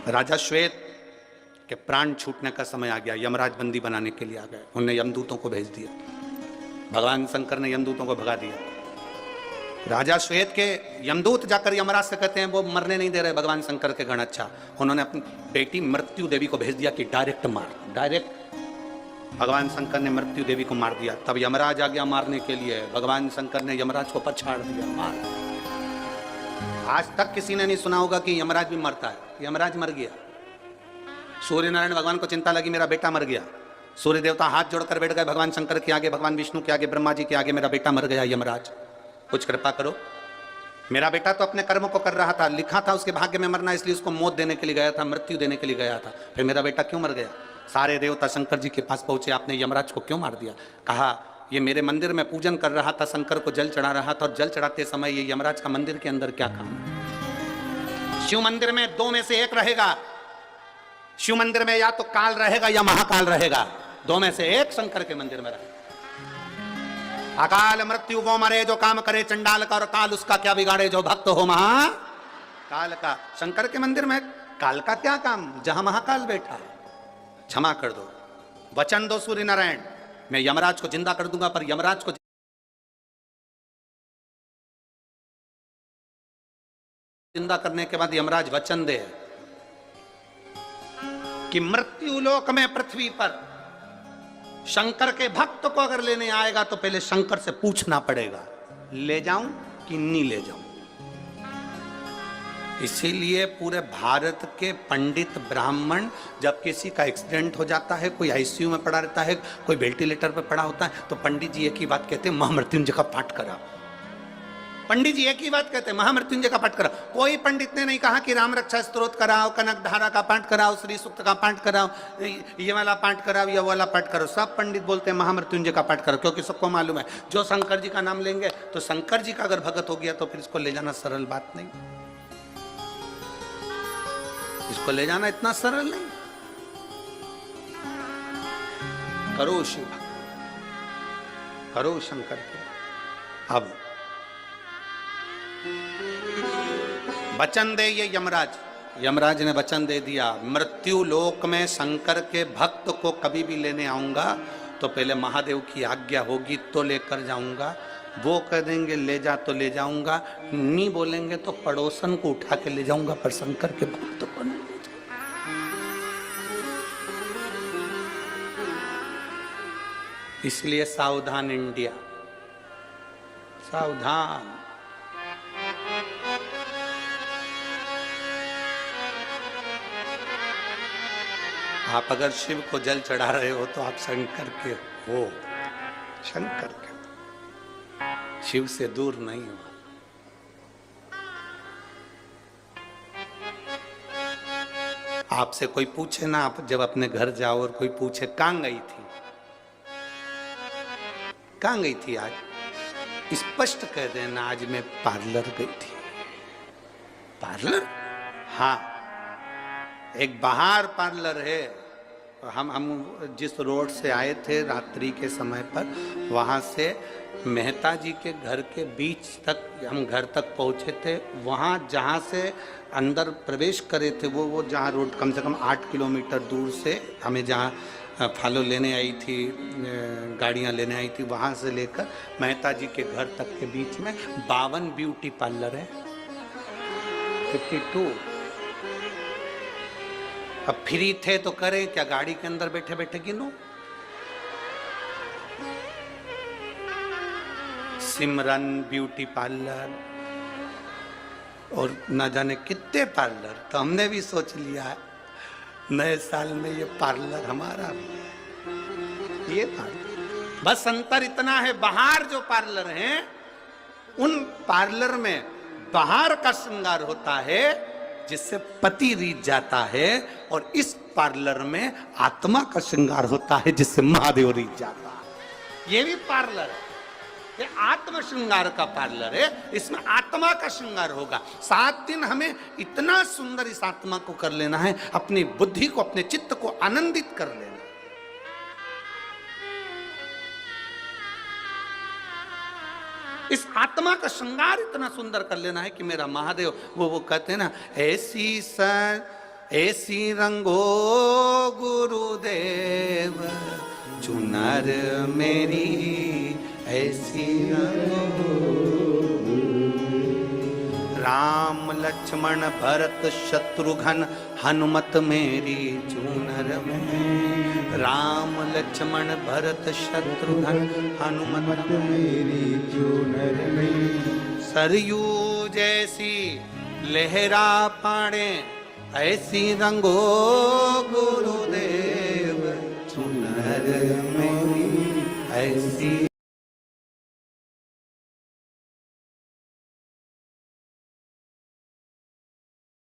राजा श्वेत के प्राण छूटने का समय आ गया, यमराज बंदी बनाने के लिए आ गए। उन्होंने यमदूतों को भेज दिया, भगवान शंकर ने यमदूतों को भगा दिया। राजा श्वेत के यमदूत जाकर यमराज से कहते हैं वो मरने नहीं दे रहे भगवान शंकर के गण। अच्छा, उन्होंने अपनी बेटी मृत्यु देवी को भेज दिया कि डायरेक्ट मार, डायरेक्ट। भगवान शंकर ने मृत्यु देवी को मार दिया। तब यमराज आ गया मारने के लिए, भगवान शंकर ने यमराज को पछाड़ दिया, मार। आज तक किसी ने नहीं सुना होगा कि यमराज भी मरता है। यमराज मर गया। सूर्य नारायण भगवान को चिंता लगी मेरा बेटा मर गया, सूर्य देवता हाथ जोड़कर बैठ गए भगवान शंकर के आगे, भगवान विष्णु के आगे, ब्रह्मा जी के आगे, मेरा बेटा मर गया, यमराज कुछ कृपा करो। मेरा बेटा तो अपने कर्म को कर रहा था, लिखा था उसके भाग्य में मरना, इसलिए उसको मौत देने के लिए गया था, मृत्यु देने के लिए गया था, फिर मेरा बेटा क्यों मर गया? सारे देवता शंकर जी के पास पहुंचे, आपने यमराज को क्यों मार दिया? कहा ये मेरे मंदिर में पूजन कर रहा था, शंकर को जल चढ़ा रहा था, और जल चढ़ाते समय ये यमराज का मंदिर के अंदर क्या काम? शिव मंदिर में दो में से एक रहेगा। शिव मंदिर में या तो काल रहेगा या महाकाल रहेगा, दो में से एक शंकर के मंदिर में रहेगा। अकाल मृत्यु वो मरे जो काम करे चंडाल का, और काल उसका क्या बिगाड़े जो भक्त हो महाकाल का। शंकर के मंदिर में काल का क्या काम, जहां महाकाल बैठा है। क्षमा कर दो, वचन दो सूर्य नारायण, मैं यमराज को जिंदा कर दूंगा, पर यमराज को जिंदा करने के बाद यमराज वचन दे कि मृत्यु लोक में पृथ्वी पर शंकर के भक्त को अगर लेने आएगा तो पहले शंकर से पूछना पड़ेगा ले जाऊं कि नहीं ले जाऊं। इसीलिए पूरे भारत के पंडित ब्राह्मण जब किसी का एक्सीडेंट हो जाता है, कोई आईसीयू में पड़ा रहता है, कोई वेंटिलेटर पर पड़ा होता है, तो पंडित जी एक ही बात कहते हैं, महामृत्युंजय का पाठ करा। पंडित जी एक ही बात कहते हैं, महामृत्युंजय का पाठ कराओ। कोई पंडित ने नहीं कहा कि राम रक्षा स्तोत्र कराओ, कनक धारा का पाठ कराओ, श्री सूक्त का पाठ कराओ, ये वाला पाठ कराओ, ये वाला पाठ करो। सब पंडित बोलते हैं महामृत्युंजय का पाठ करो, क्योंकि सबको मालूम है जो शंकर जी का नाम लेंगे तो शंकर जी का अगर भगत हो गया तो फिर इसको ले जाना सरल बात नहीं, इसको ले जाना इतना सरल नहीं। करो शिव, करो शंकर के। अब वचन दे ये यमराज, यमराज ने वचन दे दिया, मृत्यु लोक में शंकर के भक्त को कभी भी लेने आऊंगा तो पहले महादेव की आज्ञा होगी तो लेकर जाऊंगा। वो कह देंगे ले जा तो ले जाऊंगा, नहीं बोलेंगे तो पड़ोसन को उठा के ले जाऊंगा, पर शंकर के भक्त को नहीं ले जाऊंगा। इसलिए सावधान इंडिया, सावधान। आप अगर शिव को जल चढ़ा रहे हो तो आप शंकर के हो, शंकर के, शिव से दूर नहीं हो। आपसे कोई पूछे ना, आप जब अपने घर जाओ और कोई पूछे कहां गई थी, कहां गई थी आज, स्पष्ट कह देना आज मैं पार्लर गई थी। पार्लर? हाँ, एक बाहर पार्लर है। हम जिस रोड से आए थे रात्रि के समय पर, वहाँ से मेहता जी के घर के बीच तक हम घर तक पहुँचे थे। वहाँ जहाँ से अंदर प्रवेश करे थे वो जहाँ रोड कम से कम 8 किलोमीटर दूर से हमें जहाँ फॉलो लेने आई थी, गाड़ियाँ लेने आई थी, वहाँ से लेकर मेहता जी के घर तक के बीच में 52 ब्यूटी पार्लर है, 52। अब फ्री थे तो करें क्या, गाड़ी के अंदर बैठे बैठे गिनो। सिमरन ब्यूटी पार्लर और न जाने कितने पार्लर। तो हमने भी सोच लिया है नए साल में ये पार्लर हमारा भी, ये पार्लर। बस अंतर इतना है, बाहर जो पार्लर हैं उन पार्लर में बाहर का श्रृंगार होता है जिससे पति रीझ जाता है, और इस पार्लर में आत्मा का श्रृंगार होता है जिससे महादेव रीझ जाता है। ये भी पार्लर है, ये आत्म श्रृंगार का पार्लर है, इसमें आत्मा का श्रृंगार होगा। 7 दिन हमें इतना सुंदर इस आत्मा को कर लेना है, अपनी बुद्धि को, अपने चित्त को आनंदित कर लेना। इस आत्मा का श्रृंगार इतना सुंदर कर लेना है कि मेरा महादेव, वो कहते हैं ना, ऐसी ऐसी रंगो गुरुदेव चुनर मेरी ऐसी रंगो। राम लक्ष्मण भरत शत्रुघ्न हनुमत मेरी चूनर में। राम लक्ष्मण भरत शत्रुघ्न हनुमत मेरी चूनर में। सरयू जैसी लहरा पाड़े ऐसी रंगो गुरुदेव चुनर मेरी ऐसी